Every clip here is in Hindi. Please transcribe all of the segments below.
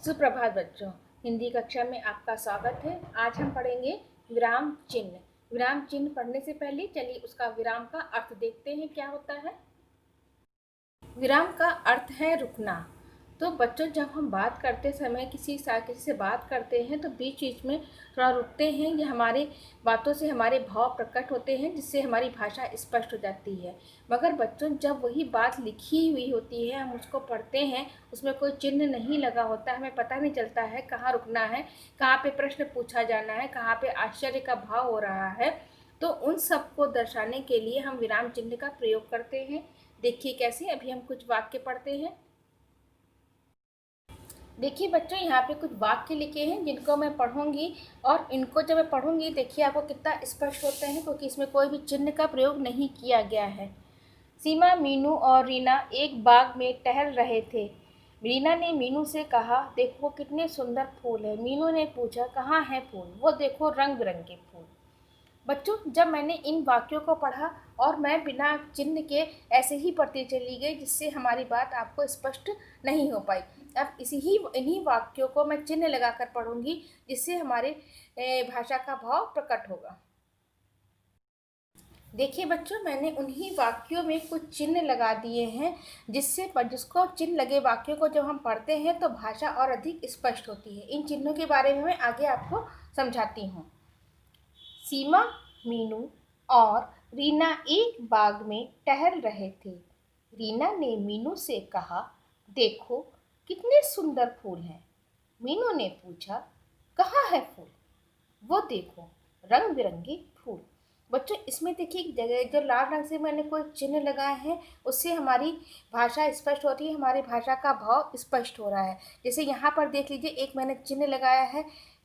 सुप्रभात बच्चों। हिंदी कक्षा में आपका स्वागत है। आज हम पढ़ेंगे विराम चिन्ह। विराम चिन्ह पढ़ने से पहले चलिए उसका विराम का अर्थ देखते हैं क्या होता है। विराम का अर्थ है रुकना। तो बच्चों, जब हम बात करते समय किसी से बात करते हैं तो बीच बीच में थोड़ा रुकते हैं। ये हमारे बातों से हमारे भाव प्रकट होते हैं, जिससे हमारी भाषा स्पष्ट हो जाती है। मगर बच्चों, जब वही बात लिखी हुई होती है, हम उसको पढ़ते हैं, उसमें कोई चिन्ह नहीं लगा होता, हमें पता नहीं चलता है कहाँ रुकना है, कहाँ पे प्रश्न पूछा जाना है, कहाँ पे आश्चर्य का भाव हो रहा है। तो उन सबको दर्शाने के लिए हम विराम चिन्ह का प्रयोग करते हैं। देखिए कैसे। अभी हम कुछ वाक्य पढ़ते हैं। देखिए बच्चों, यहाँ पे कुछ वाक्य लिखे हैं जिनको मैं पढ़ूंगी, और इनको जब मैं पढ़ूंगी देखिए आपको कितना स्पष्ट होते हैं, क्योंकि इसमें कोई भी चिन्ह का प्रयोग नहीं किया गया है। सीमा, मीनू और रीना एक बाग में टहल रहे थे। रीना ने मीनू से कहा, देखो कितने सुंदर फूल है। मीनू ने पूछा, कहाँ है फूल? वो देखो रंग बिरंगे फूल। बच्चों, जब मैंने इन वाक्यों को पढ़ा और मैं बिना चिन्ह के ऐसे ही पढ़ती चली गई, जिससे हमारी बात आपको स्पष्ट नहीं हो पाई। अब इन्हीं वाक्यों को मैं चिन्ह लगाकर पढ़ूंगी, जिससे हमारे भाषा का भाव प्रकट होगा। देखिए बच्चों, मैंने उन्हीं वाक्यों में कुछ चिन्ह लगा दिए हैं, जिसको चिन्ह लगे वाक्यों को जब हम पढ़ते हैं तो भाषा और अधिक स्पष्ट होती है। इन चिन्हों के बारे में मैं आगे आपको समझाती हूँ। सीमा, मीनू और रीना एक बाग में टहल रहे थे। रीना ने मीनू से कहा, देखो कितने सुंदर फूल हैं। मीनू ने पूछा, कहाँ है फूल? वो देखो रंग बिरंगे फूल। बच्चों, इसमें देखिए एक जगह जो लाल रंग से मैंने कोई चिन्ह लगाए हैं, उससे हमारी भाषा स्पष्ट हो रही है, हमारी भाषा का भाव स्पष्ट हो रहा है। जैसे यहाँ पर देख लीजिए, एक मैंने चिन्ह लगाया है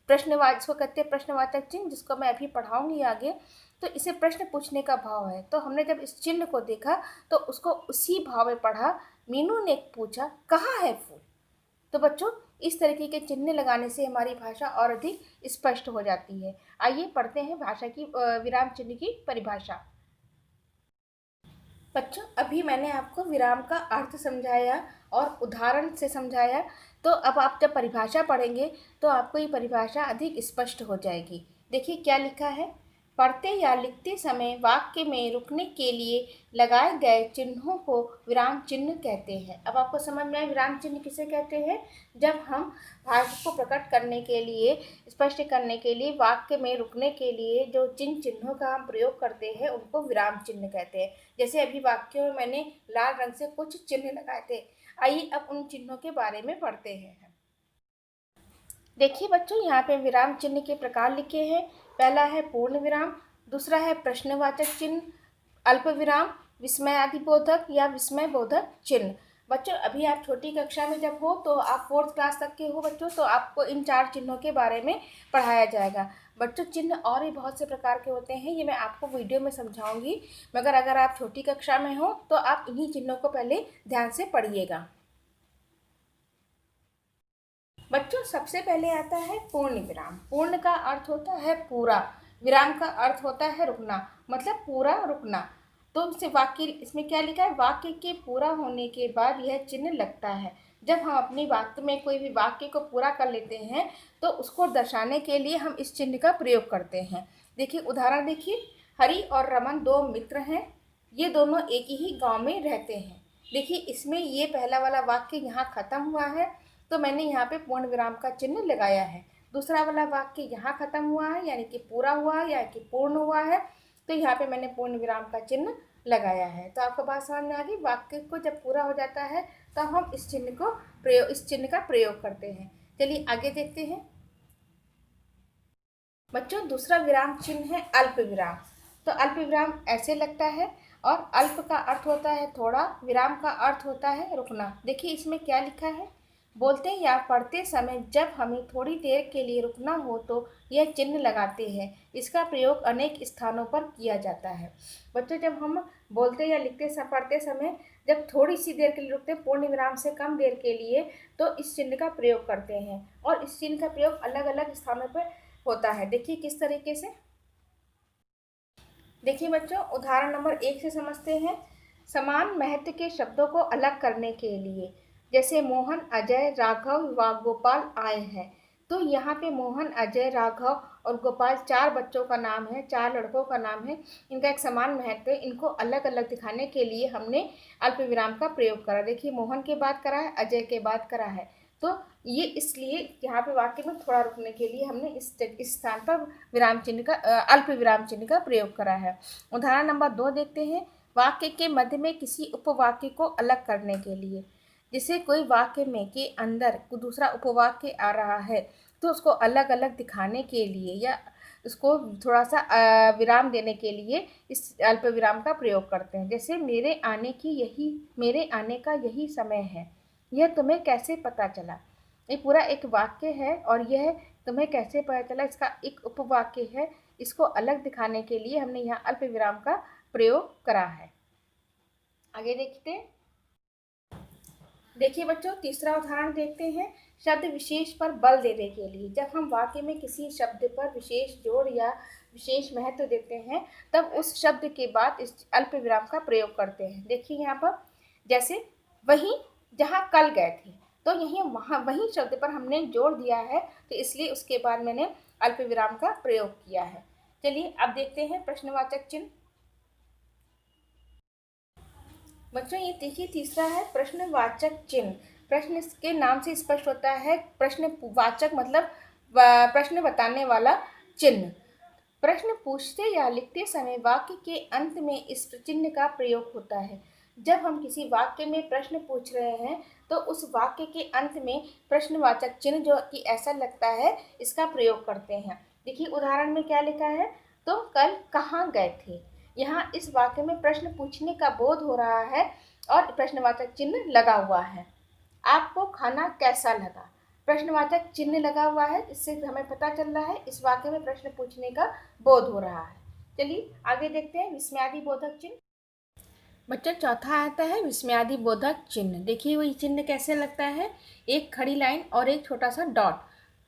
प्रश्नवाचक, इसको कहते हैं प्रश्नवाचक चिन्ह, जिसको मैं अभी पढ़ाऊंगी आगे। तो इसे प्रश्न पूछने का भाव है। तो हमने जब इस चिन्ह को देखा तो उसको उसी भाव में पढ़ा। मीनू ने पूछा, कहाँ है फूल? तो बच्चों, इस तरीके के चिन्ह लगाने से हमारी भाषा और अधिक स्पष्ट हो जाती है। आइए पढ़ते हैं भाषा की विराम चिन्ह की परिभाषा। बच्चों, अभी मैंने आपको विराम का अर्थ समझाया और उदाहरण से समझाया। तो अब आप जब परिभाषा पढ़ेंगे तो आपको ये परिभाषा अधिक स्पष्ट हो जाएगी। देखिए क्या लिखा है। पढ़ते या लिखते समय वाक्य में रुकने के लिए लगाए गए चिन्हों को विराम चिन्ह कहते हैं। अब आपको समझ में आया विराम चिन्ह किसे कहते हैं। जब हम भाषा को प्रकट करने के लिए, स्पष्ट करने के लिए, वाक्य में रुकने के लिए जो जिन चिन्हों का हम प्रयोग करते हैं उनको विराम चिन्ह कहते हैं। जैसे अभी वाक्यों में मैंने लाल रंग से कुछ चिन्ह लगाए थे। आइए अब उन चिन्हों के बारे में पढ़ते हैं। देखिए बच्चों, यहाँ पे विराम चिन्ह के प्रकार लिखे हैं। पहला है पूर्ण विराम, दूसरा है प्रश्नवाचक चिन्ह, अल्प विराम, विस्मयादिबोधक या विस्मय बोधक चिन्ह। बच्चों, अभी आप छोटी कक्षा में जब हो तो आप 4th क्लास तक के हो बच्चों, तो आपको इन 4 चिन्हों के बारे में पढ़ाया जाएगा। बच्चों, चिन्ह और भी बहुत से प्रकार के होते हैं, ये मैं आपको वीडियो में समझाऊंगी। मगर अगर आप छोटी कक्षा में हो तो आप इन्हीं चिन्हों को पहले ध्यान से पढ़िएगा। बच्चों, सबसे पहले आता है पूर्ण विराम। पूर्ण का अर्थ होता है पूरा, विराम का अर्थ होता है रुकना, मतलब पूरा रुकना। तो इसमें क्या लिखा है, वाक्य के पूरा होने के बाद यह चिन्ह लगता है। जब हम अपनी बात में कोई भी वाक्य को पूरा कर लेते हैं तो उसको दर्शाने के लिए हम इस चिन्ह का प्रयोग करते हैं। देखिए उदाहरण देखिए। हरि और रमन 2 मित्र हैं। ये दोनों एक ही गांव में रहते हैं। देखिए इसमें ये पहला वाला वाक्य यहाँ खत्म हुआ है, तो मैंने यहाँ पे पूर्ण विराम का चिन्ह लगाया है। दूसरा वाला वाक्य यहाँ खत्म हुआ है, यानी कि पूरा हुआ है, यानी कि पूर्ण हुआ है, तो यहाँ पे मैंने पूर्ण विराम का चिन्ह लगाया है। तो आपको बात समझ में आ गई। वाक्य को जब पूरा हो जाता है तो हम इस चिन्ह का प्रयोग करते हैं। चलिए आगे देखते हैं। बच्चों, दूसरा विराम चिन्ह है अल्प विराम। तो अल्प विराम ऐसे लगता है, और अल्प का अर्थ होता है थोड़ा, विराम का अर्थ होता है रुकना। देखिए इसमें क्या लिखा है। बोलते या पढ़ते समय जब हमें थोड़ी देर के लिए रुकना हो तो यह चिन्ह लगाते हैं। इसका प्रयोग अनेक स्थानों पर किया जाता है। बच्चों, जब हम बोलते या पढ़ते समय जब थोड़ी सी देर के लिए रुकते हैं, पूर्ण विराम से कम देर के लिए, तो इस चिन्ह का प्रयोग करते हैं। और इस चिन्ह का प्रयोग अलग अलग स्थानों पर होता है। देखिए किस तरीके से। देखिए बच्चों, उदाहरण नंबर 1 से समझते हैं। समान महत्व के शब्दों को अलग करने के लिए। जैसे मोहन, अजय, राघव व गोपाल आए हैं। तो यहाँ पे मोहन, अजय, राघव और गोपाल 4 बच्चों का नाम है, 4 लड़कों का नाम है। इनका एक समान महत्व है। इनको अलग अलग दिखाने के लिए हमने अल्प विराम का प्रयोग करा। देखिए, मोहन के बाद करा है, अजय के बाद करा है। तो ये इसलिए यहाँ पे वाक्य में थोड़ा रुकने के लिए हमने इस स्थान पर विराम चिन्ह का अल्प विराम चिन्ह का प्रयोग करा है। उदाहरण नंबर 2 देखते हैं। वाक्य के मध्य में किसी उपवाक्य को अलग करने के लिए, जैसे कोई वाक्य में के अंदर दूसरा उपवाक्य आ रहा है तो उसको अलग अलग दिखाने के लिए या उसको थोड़ा सा विराम देने के लिए इस अल्प विराम का प्रयोग करते हैं। जैसे मेरे आने का यही समय है, यह तुम्हें कैसे पता चला। ये पूरा एक वाक्य है और यह तुम्हें कैसे पता चला इसका एक उपवाक्य है। इसको अलग दिखाने के लिए हमने यहाँ अल्प विराम का प्रयोग करा है। आगे देखते हैं। देखिए बच्चों, तीसरा उदाहरण देखते हैं। शब्द विशेष पर बल देने के लिए, जब हम वाक्य में किसी शब्द पर विशेष जोड़ या विशेष महत्व देते हैं तब उस शब्द के बाद इस अल्प विराम का प्रयोग करते हैं। देखिए यहाँ पर, जैसे वहीं जहाँ कल गए थे, तो यही वहीं शब्द पर हमने जोड़ दिया है, तो इसलिए उसके बाद मैंने अल्प विराम का प्रयोग किया है। चलिए अब देखते हैं प्रश्नवाचक चिन्ह। बच्चों ये देखिए, तीसरा है प्रश्नवाचक चिन्ह। प्रश्न के नाम से स्पष्ट होता है। प्रश्नवाचक मतलब प्रश्न बताने वाला चिन्ह। प्रश्न पूछते या लिखते समय वाक्य के अंत में इस चिन्ह का प्रयोग होता है। जब हम किसी वाक्य में प्रश्न पूछ रहे हैं तो उस वाक्य के अंत में प्रश्नवाचक चिन्ह जो कि ऐसा लगता है इसका प्रयोग करते हैं। देखिए उदाहरण में क्या लिखा है, तो कल कहाँ गए थे। यहाँ इस वाक्य में प्रश्न पूछने का बोध हो रहा है और प्रश्नवाचक चिन्ह लगा हुआ है। आपको खाना कैसा लगा, प्रश्नवाचक चिन्ह लगा हुआ है, इससे हमें पता चल रहा है इस वाक्य में प्रश्न पूछने का बोध हो रहा है। चलिए आगे देखते हैं विस्मयादि बोधक चिन्ह। बच्चों चौथा आता है विस्मयादि बोधक चिन्ह। देखिए वही चिन्ह कैसे लगता है, एक खड़ी लाइन और एक छोटा सा डॉट।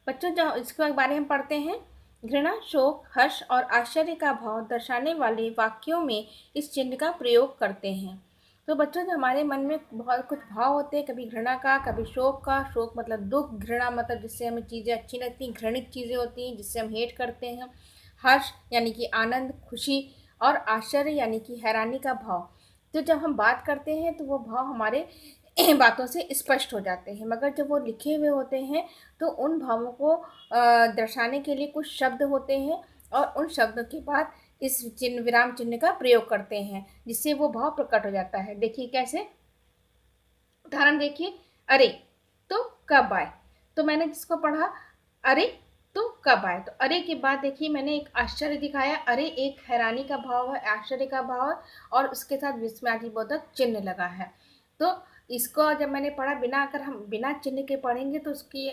बच्चों जो इसके बारे में पढ़ते हैं, घृणा, शोक, हर्ष और आश्चर्य का भाव दर्शाने वाले वाक्यों में इस चिन्ह का प्रयोग करते हैं। तो बच्चों जो हमारे मन में बहुत कुछ भाव होते हैं, कभी घृणा का, कभी शोक का। शोक मतलब दुख, घृणा मतलब जिससे हमें चीज़ें अच्छी लगती हैं, घृणित चीज़ें होती हैं जिससे हम हेट करते हैं। हर्ष यानी कि आनंद, खुशी और आश्चर्य यानी कि हैरानी का भाव। तो जब हम बात करते हैं तो वो भाव हमारे बातों से स्पष्ट हो जाते हैं, मगर जब वो लिखे हुए होते हैं तो उन भावों को दर्शाने के लिए कुछ शब्द होते हैं और उन शब्दों के बाद इस चिन्ह विराम चिन्ह का प्रयोग करते हैं जिससे वो भाव प्रकट हो जाता है। देखिए कैसे, उदाहरण देखिए। अरे तो कब आए, तो मैंने जिसको पढ़ा अरे तो कब आए, तो अरे के बाद देखिए मैंने एक आश्चर्य दिखाया। अरे एक हैरानी का भाव है, आश्चर्य का भाव है और उसके साथ विस्मयादिबोधक चिन्ह लगा है। तो इसको जब मैंने पढ़ा बिना, अगर हम बिना चिन्ह के पढ़ेंगे तो उसकी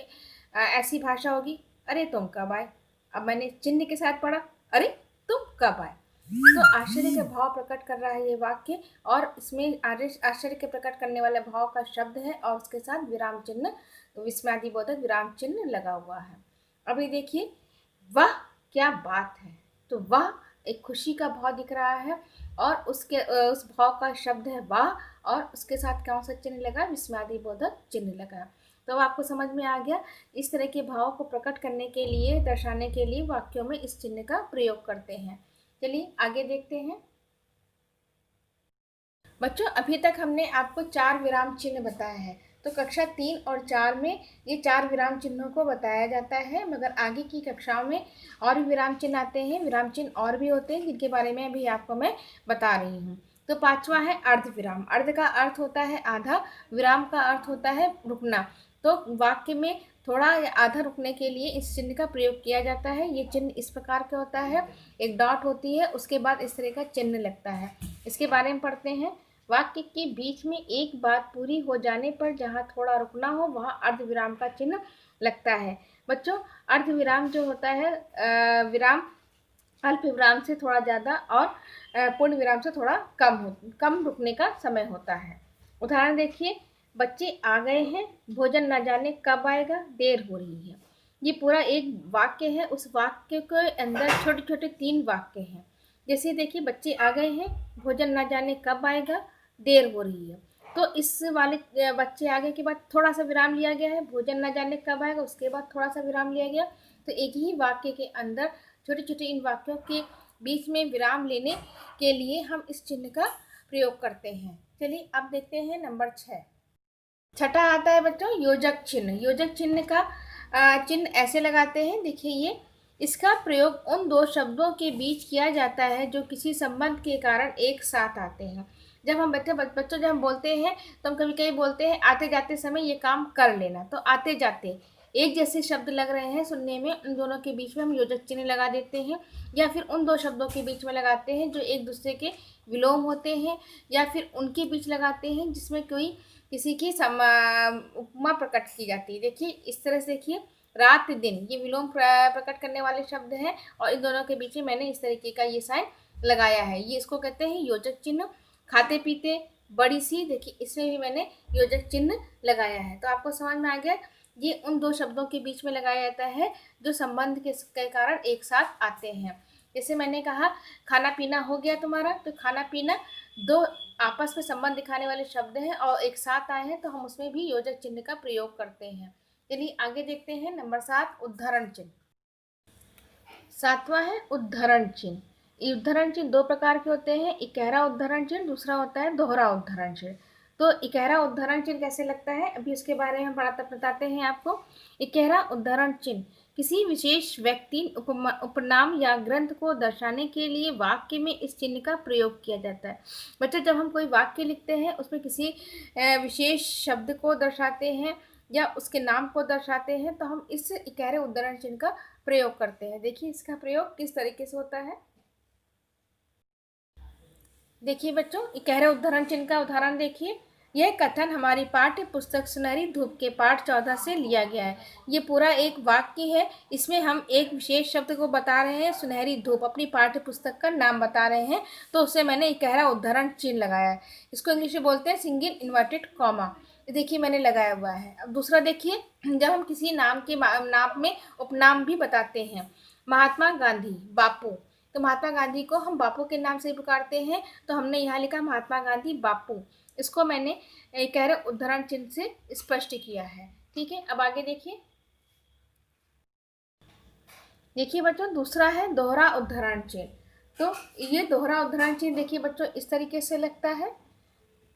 ऐसी भाषा होगी, अरे तुम कब आए। अब मैंने चिन्ह के साथ पढ़ा, अरे तुम कब आए, तो आश्चर्य का भाव प्रकट कर रहा है ये वाक्य और इसमें आश्चर्य के प्रकट करने वाले भाव का शब्द है और उसके साथ विराम चिन्ह, विस्मयादिबोधक विराम चिन्ह लगा हुआ है। अभी देखिए, वह क्या बात है, तो वह एक खुशी का भाव दिख रहा है और उसके उस भाव का शब्द है वाह और उसके साथ कौन सा चिन्ह लगा, विस्मयादिबोधक चिन्ह लगा। तो आपको समझ में आ गया, इस तरह के भावों को प्रकट करने के लिए, दर्शाने के लिए वाक्यों में इस चिन्ह का प्रयोग करते हैं। चलिए आगे देखते हैं। बच्चों अभी तक हमने आपको 4 विराम चिन्ह बताया है, तो कक्षा 3 और 4 में ये 4 विराम चिन्हों को बताया जाता है, मगर आगे की कक्षाओं में और भी विराम चिन्ह आते हैं। विराम चिन्ह और भी होते हैं जिनके बारे में अभी आपको मैं बता रही हूँ। तो 5वां है अर्ध विराम। अर्ध का अर्थ होता है आधा, विराम का अर्थ होता है रुकना। तो वाक्य में थोड़ा या आधा रुकने के लिए इस चिन्ह का प्रयोग किया जाता है। ये चिन्ह इस प्रकार का होता है, एक डॉट होती है, उसके बाद इस तरह का चिन्ह लगता है। इसके बारे में पढ़ते हैं। वाक्य के बीच में एक बात पूरी हो जाने पर जहाँ थोड़ा रुकना हो वहाँ अर्ध विराम का चिन्ह लगता है। बच्चों अर्ध विराम जो होता है, विराम अल्प विराम से थोड़ा ज़्यादा और पूर्ण विराम से थोड़ा कम रुकने का समय होता है। उदाहरण देखिए, बच्चे आ गए हैं, भोजन न जाने कब आएगा, देर हो रही है। ये पूरा एक वाक्य है, उस वाक्य के अंदर छोटे छोटे 3 वाक्य हैं। जैसे देखिए, बच्चे आ गए हैं, भोजन न जाने कब आएगा, देर हो रही है। तो इस वाले बच्चे आगे के बाद थोड़ा सा विराम लिया गया है, भोजन न जाने कब आएगा, उसके बाद थोड़ा सा विराम लिया गया। तो एक ही वाक्य के अंदर छोटे छोटे इन वाक्यों के बीच में विराम लेने के लिए हम इस चिन्ह का प्रयोग करते हैं। चलिए अब देखते हैं नंबर 6। छठा आता है बच्चों योजक चिन्ह। योजक चिन्ह का चिन्ह ऐसे लगाते हैं, देखिए ये इसका प्रयोग उन दो शब्दों के बीच किया जाता है जो किसी संबंध के कारण एक साथ आते हैं। जब हम बच्चों जब हम बोलते हैं तो हम कभी कभी बोलते हैं आते जाते समय ये काम कर लेना, तो आते जाते एक जैसे शब्द लग रहे हैं सुनने में, उन दोनों के बीच में हम योजक चिन्ह लगा देते हैं, या फिर उन दो शब्दों के बीच में लगाते हैं जो एक दूसरे के विलोम होते हैं, या फिर उनके बीच लगाते हैं जिसमें कोई किसी की उपमा प्रकट की जाती है। देखिए इस तरह से, देखिए रात दिन ये विलोम प्रकट करने वाले शब्द हैं और इन दोनों के बीच में मैंने इस तरीके का ये साइन लगाया है, ये इसको कहते हैं योजक चिन्ह। खाते पीते बड़ी सी, देखिए इसमें भी मैंने योजक चिन्ह लगाया है। तो आपको समझ में आ गया, ये उन दो शब्दों के बीच में लगाया जाता है जो संबंध के कारण एक साथ आते हैं। जैसे मैंने कहा खाना पीना हो गया तुम्हारा, तो खाना पीना दो आपस में संबंध दिखाने वाले शब्द हैं और एक साथ आए हैं, तो हम उसमें भी योजक चिन्ह का प्रयोग करते हैं। चलिए आगे देखते हैं नंबर 7 उद्धरण चिन्ह। 7वां है उद्धरण चिन्ह। उद्धरण चिन्ह दो प्रकार के होते हैं, इकहरा उद्धरण चिन्ह, दूसरा होता है दोहरा उद्धरण चिन्ह। तो इकहरा उद्धरण चिन्ह कैसे लगता है अभी उसके बारे में हम बताते हैं आपको। इकहरा उद्धरण चिन्ह किसी विशेष व्यक्ति, उपनाम या ग्रंथ को दर्शाने के लिए वाक्य में इस चिन्ह का प्रयोग किया जाता है। बच्चों जब हम कोई वाक्य लिखते हैं उसमें किसी विशेष शब्द को दर्शाते हैं या उसके नाम को दर्शाते हैं तो हम इस इकहरे उद्धरण चिन्ह का प्रयोग करते हैं। देखिए इसका प्रयोग किस तरीके से होता है। देखिए बच्चों इकहरे उद्धरण चिन्ह का उदाहरण देखिए। यह कथन हमारी पाठ्य पुस्तक सुनहरी धूप के पाठ 14 से लिया गया है। ये पूरा एक वाक्य है, इसमें हम एक विशेष शब्द को बता रहे हैं, सुनहरी धूप, अपनी पाठ्य पुस्तक का नाम बता रहे हैं, तो उससे मैंने इकहरा उद्धरण चिन्ह लगाया है। इसको इंग्लिश में बोलते हैं सिंगल इन्वर्टेड कॉमा। देखिए मैंने लगाया हुआ है। अब दूसरा देखिए, जब हम किसी नाम के नाम में उपनाम भी बताते हैं, महात्मा गांधी, बापू, तो महात्मा गांधी को हम बापू के नाम से पुकारते हैं, तो हमने यहाँ लिखा महात्मा गांधी बापू। इसको मैंने इकहरे उद्धरण चिन्ह से स्पष्ट किया है। ठीक है, अब आगे देखिए। देखिए बच्चों दूसरा है दोहरा उद्धरण चिन्ह। तो ये दोहरा उद्धरण चिन्ह देखिए बच्चों इस तरीके से लगता है।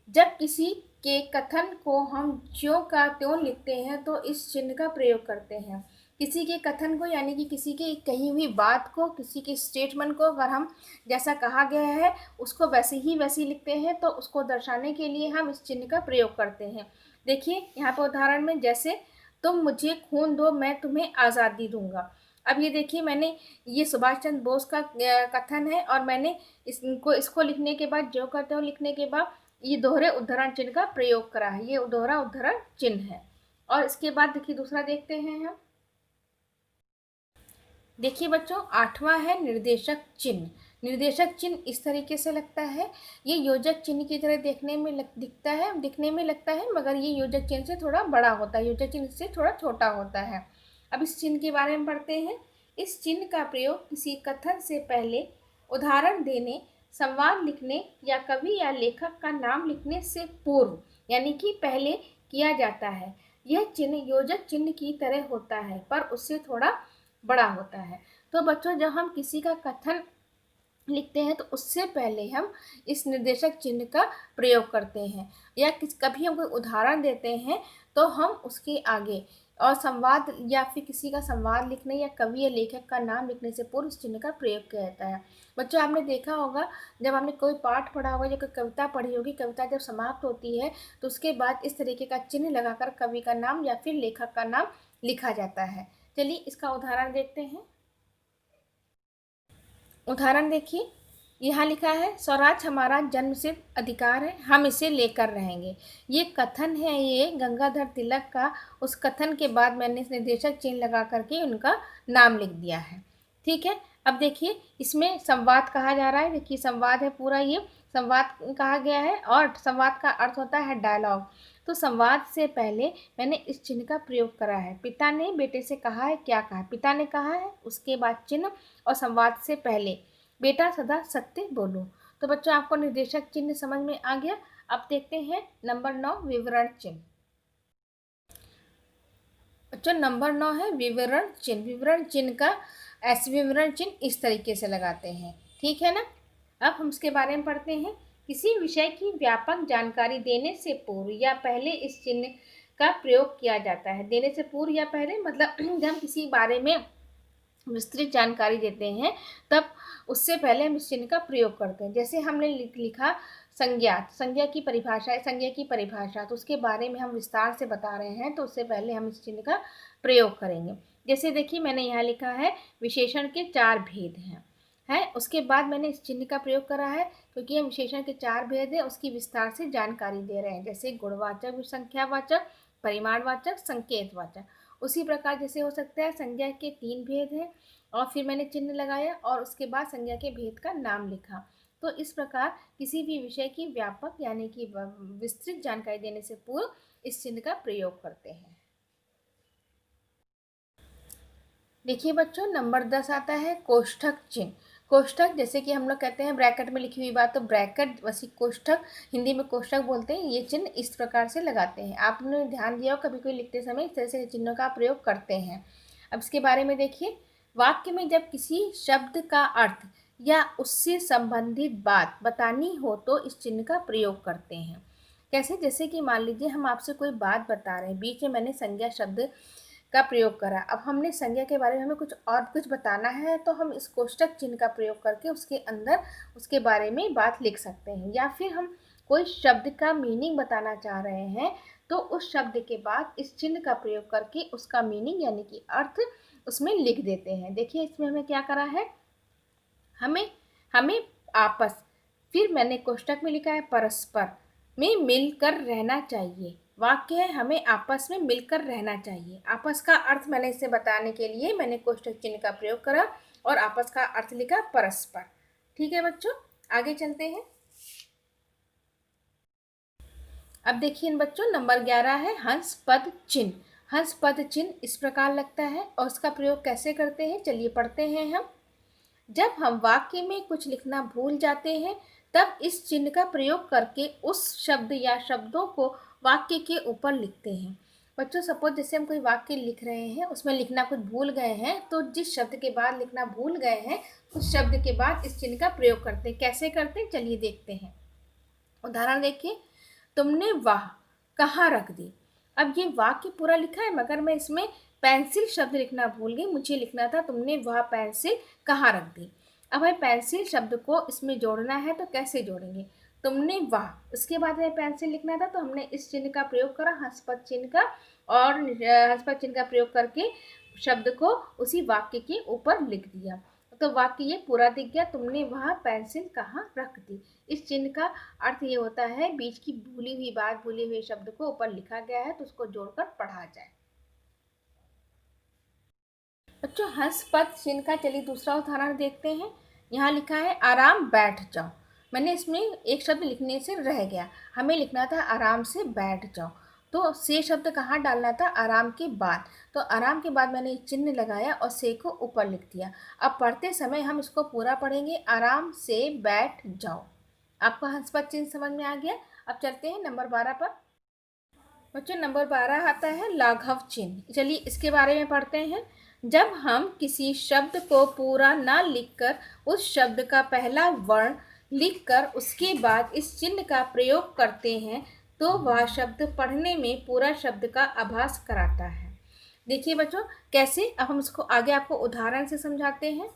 जब किसी के कथन को हम ज्यों का त्यों लिखते हैं तो इस चिन्ह का प्रयोग करते हैं। किसी के कथन को यानी कि किसी की कही हुई बात को, किसी के स्टेटमेंट को अगर हम जैसा कहा गया है उसको वैसे लिखते हैं तो उसको दर्शाने के लिए हम इस चिन्ह का प्रयोग करते हैं। देखिए यहाँ पर उदाहरण में, जैसे तुम मुझे खून दो मैं तुम्हें आज़ादी दूंगा। अब ये देखिए मैंने ये सुभाष चंद्र बोस का कथन है और मैंने इसको लिखने के बाद ज्यों का त्यों लिखने के बाद ये दोहरे उद्धरण चिन्ह का प्रयोग करा है, ये दोहरा उद्धरण चिन्ह है। और इसके बाद देखिए दूसरा देखते हैं हम। देखिए बच्चों 8वां है निर्देशक चिन्ह। निर्देशक चिन्ह इस तरीके से लगता है, ये योजक चिन्ह की तरह दिखने में लगता है मगर ये योजक चिन्ह से थोड़ा बड़ा होता है, योजक चिन्ह से थोड़ा छोटा होता है। अब इस चिन्ह के बारे में पढ़ते हैं। इस चिन्ह का प्रयोग किसी कथन से पहले, उदाहरण देने, संवाद लिखने या कवि या लेखक का नाम लिखने से पूर्व यानी कि पहले किया जाता है। यह चिन्ह योजक चिन्ह की तरह होता है पर उससे थोड़ा बड़ा होता है। तो बच्चों जब हम किसी का कथन लिखते हैं तो उससे पहले हम इस निर्देशक चिन्ह का प्रयोग करते हैं, या कभी हम कोई उदाहरण देते हैं तो हम उसके आगे और संवाद या फिर किसी का संवाद लिखने या कवि या लेखक का नाम लिखने से पूर्व इस चिन्ह का प्रयोग किया जाता है। बच्चों आपने देखा होगा जब आपने कोई पाठ पढ़ा होगा या कोई कविता पढ़ी होगी, कविता जब समाप्त होती है तो उसके बाद इस तरीके का चिन्ह लगाकर कवि का नाम या फिर लेखक का नाम लिखा जाता है। चलिए इसका उदाहरण देखते हैं। उदाहरण देखिए, यहाँ लिखा है स्वराज हमारा जन्मसिद्ध अधिकार है, हम इसे लेकर रहेंगे। ये कथन है, ये गंगाधर तिलक का। उस कथन के बाद मैंने इस निर्देशक चिन्ह लगा करके उनका नाम लिख दिया है। ठीक है, अब देखिए इसमें संवाद कहा जा रहा है। देखिए संवाद है, पूरा ये संवाद कहा गया है और संवाद का अर्थ होता है डायलॉग। तो संवाद से पहले मैंने इस चिन्ह का प्रयोग करा है। पिता ने बेटे से कहा है, क्या कहा, पिता ने कहा है, उसके बाद चिन्ह और संवाद से पहले बेटा सदा सत्य बोलो। तो बच्चों आपको निर्देशक चिन्ह समझ में आ गया। अब देखते हैं नंबर 9 विवरण चिन्ह। बच्चों नंबर 9 है विवरण चिन्ह। विवरण चिन्ह का ऐसे विवरण चिन्ह इस तरीके से लगाते हैं, ठीक है ना। अब हम इसके बारे में पढ़ते हैं। किसी विषय की व्यापक जानकारी देने से पूर्व या पहले इस चिन्ह का प्रयोग किया जाता है। देने से पूर्व या पहले मतलब जब हम किसी बारे में विस्तृत जानकारी देते हैं तब उससे पहले हम इस चिन्ह का प्रयोग करते हैं। जैसे हमने लिखा संज्ञा, संज्ञा की परिभाषा है, संज्ञा की परिभाषा, तो उसके बारे में हम विस्तार से बता रहे हैं, तो उससे पहले हम इस चिन्ह का प्रयोग करेंगे। जैसे देखिए मैंने यहाँ लिखा है विशेषण के 4 भेद हैं, उसके बाद मैंने इस चिन्ह का प्रयोग करा है क्योंकि ये विशेषण के 4 भेद है, उसकी विस्तार से जानकारी दे रहे हैं। जैसे गुणवाचक, संख्यावाचक, परिमाणवाचक, संकेतवाचक। उसी प्रकार जैसे हो सकता है संज्ञा के 3 भेद हैं और फिर मैंने चिन्ह लगाया और उसके बाद संज्ञा के भेद का नाम लिखा। तो इस प्रकार किसी भी विषय की व्यापक यानी कि विस्तृत जानकारी देने से पूर्व इस चिन्ह का प्रयोग करते हैं। देखिए बच्चों नंबर 10 आता है कोष्ठक चिन्ह। कोष्ठक जैसे कि हम लोग कहते हैं ब्रैकेट में लिखी हुई बात, तो ब्रैकेट वैसी कोष्ठक, हिंदी में कोष्ठक बोलते हैं। ये चिन्ह इस प्रकार से लगाते हैं। आपने ध्यान दिया हो कभी कोई लिखते समय इस तरह से चिन्हों का प्रयोग करते हैं। अब इसके बारे में देखिए, वाक्य में जब किसी शब्द का अर्थ या उससे संबंधित बात बतानी हो तो इस चिन्ह का प्रयोग करते हैं। कैसे? जैसे कि मान लीजिए हम आपसे कोई बात बता रहे हैं, बीच में मैंने संज्ञा शब्द का प्रयोग करा। अब हमने संज्ञा के बारे में हमें कुछ बताना है तो हम इस कोष्ठक चिन्ह का प्रयोग करके उसके अंदर उसके बारे में बात लिख सकते हैं। या फिर हम कोई शब्द का मीनिंग बताना चाह रहे हैं तो उस शब्द के बाद इस चिन्ह का प्रयोग करके उसका मीनिंग यानी कि अर्थ उसमें लिख देते हैं। देखिए इसमें हमें क्या करा है, हमें आपस, फिर मैंने कोष्ठक में लिखा है परस्पर में मिलकर रहना चाहिए। वाक्य है हमें आपस में मिलकर रहना चाहिए। आपस का अर्थ मैंने इसे बताने के लिए मैंने कोष्ठक चिन्ह का प्रयोग करा और आपस का अर्थ लिखा परस्पर। ठीक है बच्चों, आगे चलते हैं। अब देखिए बच्चों नंबर 11 है हंस पद चिन्ह। हंस पद चिन्ह इस प्रकार लगता है और उसका प्रयोग कैसे करते हैं चलिए पढ़ते हैं हम। जब हम वाक्य में कुछ लिखना भूल जाते हैं तब इस चिन्ह का प्रयोग करके उस शब्द या शब्दों को वाक्य के ऊपर लिखते हैं। बच्चों सपोज जैसे हम कोई वाक्य लिख रहे हैं उसमें लिखना कुछ भूल गए हैं तो जिस शब्द के बाद लिखना भूल गए हैं उस शब्द के बाद इस चिन्ह का प्रयोग करते हैं। कैसे करते हैं चलिए देखते हैं। उदाहरण देखिए, तुमने वाह कहाँ रख दी। अब ये वाक्य पूरा लिखा है मगर मैं इसमें पेंसिल शब्द लिखना भूल गई। मुझे लिखना था तुमने वह पेंसिल कहाँ रख दी। अब हमें पेंसिल शब्द को इसमें जोड़ना है तो कैसे जोड़ेंगे, तुमने वह, उसके बाद हमें पेंसिल लिखना था तो हमने इस चिन्ह का प्रयोग करा हंसपद चिन्ह का और हंसपद चिन्ह का प्रयोग करके शब्द को उसी वाक्य के ऊपर लिख दिया। तो वाक्य ये पूरा दिख गया, तुमने वह पेंसिल कहाँ रख दी। इस चिन्ह का अर्थ ये होता है बीच की भूली हुई बात, भूले हुए शब्द को ऊपर लिखा गया है तो उसको जोड़कर पढ़ा जाए। बच्चों हंस पद चिन्ह का चलिए दूसरा उदाहरण देखते हैं। यहाँ लिखा है आराम बैठ जाओ। मैंने इसमें एक शब्द लिखने से रह गया, हमें लिखना था आराम से बैठ जाओ। तो से शब्द कहाँ डालना था, आराम के बाद। तो आराम के बाद मैंने चिन्ह लगाया और से को ऊपर लिख दिया। अब पढ़ते समय हम इसको पूरा पढ़ेंगे, आराम से बैठ जाओ। आपको हंस पद चिन्ह समझ में आ गया। अब चलते हैं नंबर 12 पर। बच्चों नंबर 12 आता है लाघव चिन्ह। चलिए इसके बारे में पढ़ते हैं। जब हम किसी शब्द को पूरा ना लिखकर उस शब्द का पहला वर्ण लिखकर उसके बाद इस चिन्ह का प्रयोग करते हैं तो वह शब्द पढ़ने में पूरा शब्द का आभास कराता है। देखिए बच्चों कैसे, अब हम इसको आगे आपको उदाहरण से समझाते हैं।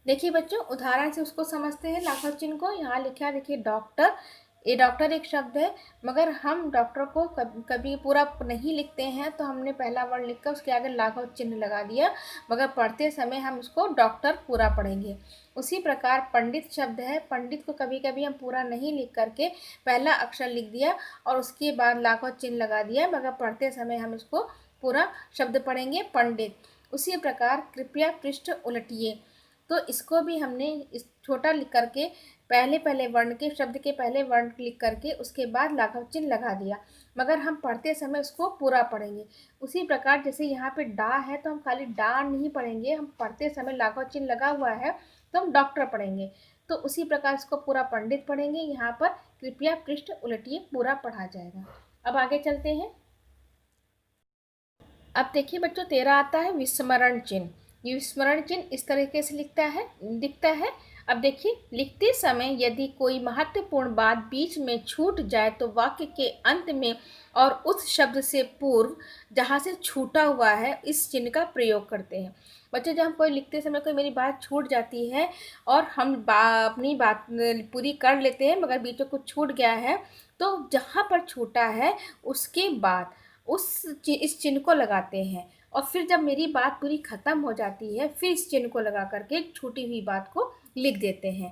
देखिए बच्चों उदाहरण से उसको समझते हैं लाघव चिन्ह को। यहाँ लिखा देखिए डॉक्टर, ये डॉक्टर एक शब्द है मगर हम डॉक्टर को कभी पूरा नहीं लिखते हैं तो हमने पहला वर्ड लिखकर उसके आगे लाघव चिन्ह लगा दिया, मगर पढ़ते समय हम उसको डॉक्टर पूरा पढ़ेंगे। उसी प्रकार पंडित शब्द है, पंडित को कभी कभी हम पूरा नहीं लिख करके पहला अक्षर लिख दिया और उसके बाद लाघव चिन्ह लगा दिया, मगर पढ़ते समय हम इसको पूरा शब्द पढ़ेंगे पंडित। उसी प्रकार कृपया पृष्ठ उलटिए, तो इसको भी हमने इस छोटा लिख करके पहले वर्ण के शब्द के पहले वर्ण लिख करके उसके बाद लाघव चिन्ह लगा दिया, मगर हम पढ़ते समय उसको पूरा पढ़ेंगे। उसी प्रकार जैसे यहाँ पे डा है तो हम खाली डा नहीं पढ़ेंगे, हम पढ़ते समय लाघव चिन्ह लगा हुआ है तो हम डॉक्टर पढ़ेंगे। तो उसी प्रकार इसको पूरा पंडित पढ़ेंगे। यहाँ पर कृपया पृष्ठ उलटिए, पूरा पढ़ा जाएगा। अब आगे चलते हैं। अब देखिए बच्चों, 13 आता है विस्मरण चिन्ह। ये विस्मरण चिन्ह इस तरीके से दिखता है। अब देखिए, लिखते समय यदि कोई महत्वपूर्ण बात बीच में छूट जाए तो वाक्य के अंत में और उस शब्द से पूर्व जहाँ से छूटा हुआ है इस चिन्ह का प्रयोग करते हैं। बच्चों, जब हम कोई लिखते समय कोई मेरी बात छूट जाती है और हम अपनी बात पूरी कर लेते हैं मगर बीच में कुछ छूट गया है, तो जहाँ पर छूटा है उसके बाद इस चिन्ह को लगाते हैं और फिर जब मेरी बात पूरी ख़त्म हो जाती है फिर इस चिन्ह को लगा करके छूटी हुई बात को लिख देते हैं।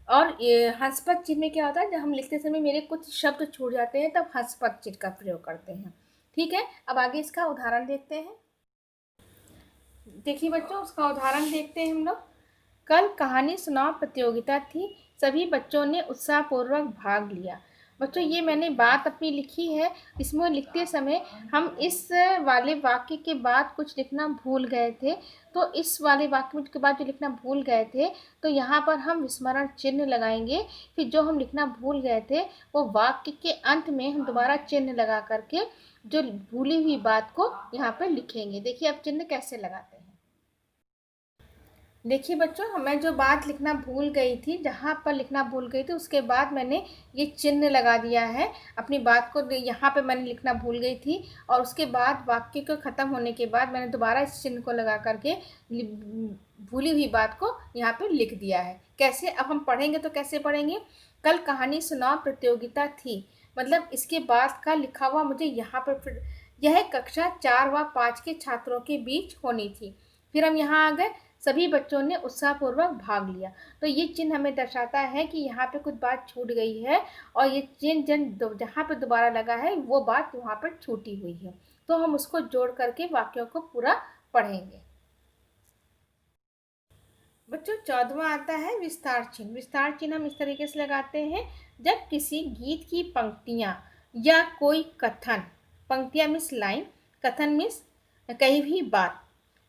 और ये हंसपद चिन्ह में क्या होता है, जब हम लिखते समय मेरे कुछ शब्द छूट जाते हैं तब हंसपद चिन्ह का प्रयोग करते हैं। ठीक है, अब आगे इसका उदाहरण देखते हैं। देखिए बच्चों, उसका उदाहरण देखते हैं हम लोग। कल कहानी सुनाओ प्रतियोगिता थी, सभी बच्चों ने उत्साहपूर्वक भाग लिया। बच्चों, ये मैंने बात अपनी लिखी है। इसमें लिखते समय हम इस वाले वाक्य के बाद कुछ लिखना भूल गए थे, तो इस वाले वाक्य के बाद जो लिखना भूल गए थे तो यहाँ पर हम विस्मरण चिन्ह लगाएंगे। फिर जो हम लिखना भूल गए थे वो वाक्य के अंत में हम दोबारा चिन्ह लगा करके जो भूली हुई बात को यहाँ पर लिखेंगे। देखिए अब चिन्ह कैसे लगाते हैं। देखिए बच्चों, मैं जो बात लिखना भूल गई थी, जहाँ पर लिखना भूल गई थी उसके बाद मैंने ये चिन्ह लगा दिया है। अपनी बात को यहाँ पे मैंने लिखना भूल गई थी और उसके बाद वाक्य को ख़त्म होने के बाद मैंने दोबारा इस चिन्ह को लगा करके भूली हुई बात को यहाँ पे लिख दिया है। कैसे, अब हम पढ़ेंगे तो कैसे पढ़ेंगे। कल कहानी सुनाओ प्रतियोगिता थी, मतलब इसके बाद का लिखा हुआ मुझे यहाँ पर, यह कक्षा 4 व 5 के छात्रों के बीच होनी थी। फिर हम यहाँ आ गए, सभी बच्चों ने उत्साहपूर्वक भाग लिया। तो ये चिन्ह हमें दर्शाता है कि यहाँ पे कुछ बात छूट गई है और ये चिन्ह जहाँ पे दोबारा लगा है वो बात वहाँ पर छूटी हुई है। तो हम उसको जोड़ करके वाक्यों को पूरा पढ़ेंगे। बच्चों, 14वां आता है विस्तार चिन्ह। विस्तार चिन्ह हम इस तरीके से लगाते हैं, जब किसी गीत की पंक्तियाँ या कोई कथन, पंक्तियाँ मीन्स लाइन, कथन मीन्स कहीं भी बात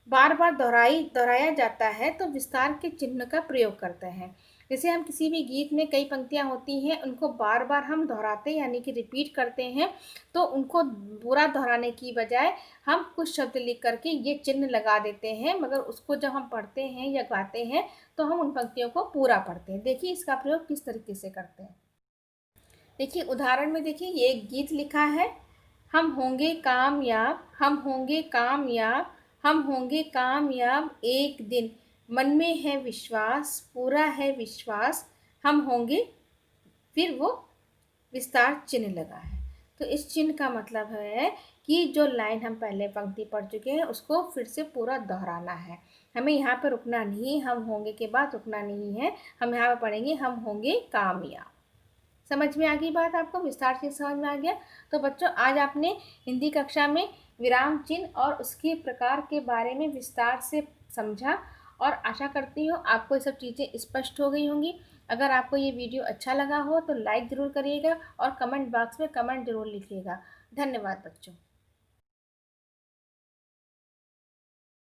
बार बार दोहराया जाता है तो विस्तार के चिन्ह का प्रयोग करते हैं। जैसे हम किसी भी गीत में कई पंक्तियाँ होती हैं, उनको बार बार हम दोहराते यानी कि रिपीट करते हैं, तो उनको पूरा दोहराने की बजाय हम कुछ शब्द लिख करके ये चिन्ह लगा देते हैं, मगर उसको जब हम पढ़ते हैं या गाते हैं तो हम उन पंक्तियों को पूरा पढ़ते हैं। देखिए इसका प्रयोग किस तरीके से करते हैं। देखिए उदाहरण में देखिए, ये एक गीत लिखा है, हम होंगे कामयाब, हम होंगे कामयाब, हम होंगे कामयाब एक दिन, मन में है विश्वास, पूरा है विश्वास, हम होंगे। फिर वो विस्तार चिन्ह लगा है। तो इस चिन्ह का मतलब है कि जो लाइन हम पहले पंक्ति पढ़ चुके हैं उसको फिर से पूरा दोहराना है। हमें यहाँ पर रुकना नहीं, हम होंगे के बाद रुकना नहीं है। हम यहाँ पर पढ़ेंगे हम होंगे कामयाब। समझ में आ गई बात आपको, विस्तार चिन्ह समझ में आ गया। तो बच्चों, आज आपने हिंदी कक्षा में विराम चिन्ह और उसके प्रकार के बारे में विस्तार से समझा और आशा करती हूँ आपको ये सब चीज़ें स्पष्ट हो गई होंगी। अगर आपको ये वीडियो अच्छा लगा हो तो लाइक ज़रूर करिएगा और कमेंट बॉक्स में कमेंट ज़रूर लिखिएगा। धन्यवाद बच्चों।